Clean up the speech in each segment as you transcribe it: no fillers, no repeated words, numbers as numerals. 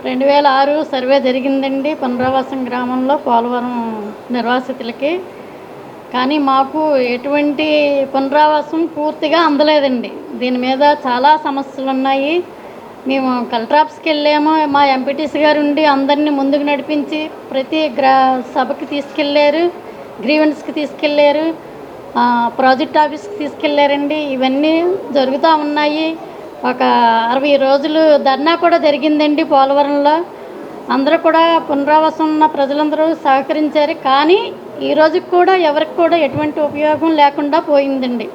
2006 survey జరిగిందండి పునరావాసం గ్రామంలో పోలవరం నిర్వాసితులకి. కానీ మాకు ఎటువంటి పునరావాసం పూర్తిగా అందలేదండి. దీని మీద చాలా సమస్యలు ఉన్నాయి. మేము కలెక్టర్ ఆఫీస్కి వెళ్ళాము. మా ఎంపీటీసీ గారు ఉండి అందరినీ ముందుకు నడిపించి ప్రతి సభకి తీసుకెళ్ళారు, గ్రీవెన్స్కి తీసుకెళ్ళారు, ప్రాజెక్ట్ ఆఫీస్కి తీసుకెళ్ళారండి. ఇవన్నీ జరుగుతూ ఉన్నాయి. ఒక 60 రోజులు ధర్నా కూడా జరిగిందండి పోలవరంలో. అందరూ కూడా పునరావాసం ఉన్న ప్రజలందరూ సహకరించారు. కానీ ఈ రోజుకి కూడా ఎవరికి కూడా ఎటువంటి ఉపయోగం లేకుండా పోయిందండి.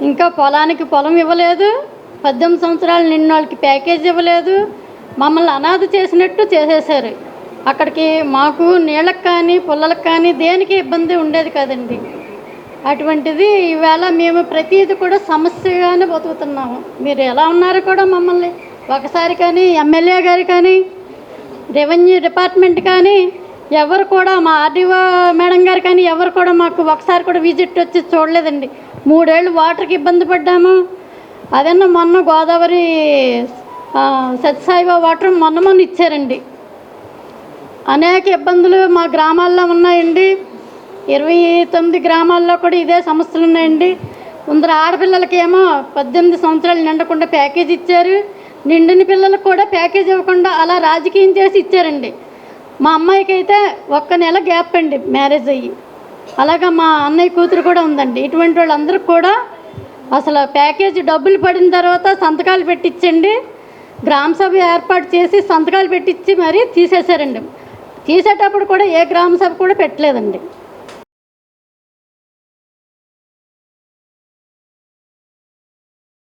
ఇంకా పొలానికి పొలం ఇవ్వలేదు, 18 సంవత్సరాలు నిన్న వాళ్ళకి ప్యాకేజ్ ఇవ్వలేదు, మమ్మల్ని అనాథ చేసినట్టు చేసేశారు. అక్కడికి మాకు నీళ్ళకి కానీ పుల్లలకు కానీ దేనికి ఇబ్బంది ఉండేది కదండి. అటువంటిది ఈవేళ మేము ప్రతిదీ కూడా సమస్యగానే బతుకుతున్నాము. మీరు ఎలా ఉన్నారో కూడా మమ్మల్ని ఒకసారి కానీ ఎమ్మెల్యే గారు కానీ రెవెన్యూ డిపార్ట్మెంట్ కానీ ఎవరు కూడా మా ఆర్డీఓ మేడం గారు కానీ ఎవరు కూడా మాకు ఒకసారి కూడా విజిట్ వచ్చి చూడలేదండి. 3 ఏళ్ళు వాటర్కి ఇబ్బంది పడ్డాము. అదన్నా మొన్న గోదావరి సత్యసాయిబా వాటర్ మొన్న ఇచ్చారండి. అనేక ఇబ్బందులు మా గ్రామాల్లో ఉన్నాయండి. 29 గ్రామాల్లో కూడా ఇదే సమస్యలు ఉన్నాయండి. కొందరు ఆడపిల్లలకేమో 18 సంవత్సరాలు నిండకుండా ప్యాకేజ్ ఇచ్చారు, నిండిన పిల్లలకు కూడా ప్యాకేజ్ ఇవ్వకుండా అలా రాజకీయం చేసి ఇచ్చారండి. మా అమ్మాయికి అయితే 1 నెల గ్యాప్ అండి మ్యారేజ్ అయ్యి. అలాగా మా అన్నయ్య కూతురు కూడా ఉందండి. ఇటువంటి వాళ్ళందరికీ కూడా అసలు ప్యాకేజ్ డబ్బులు పడిన తర్వాత సంతకాలు పెట్టించండి, గ్రామసభ ఏర్పాటు చేసి సంతకాలు పెట్టించి మరీ తీసేశారండి. తీసేటప్పుడు కూడా ఏ గ్రామసభ కూడా పెట్టలేదండి.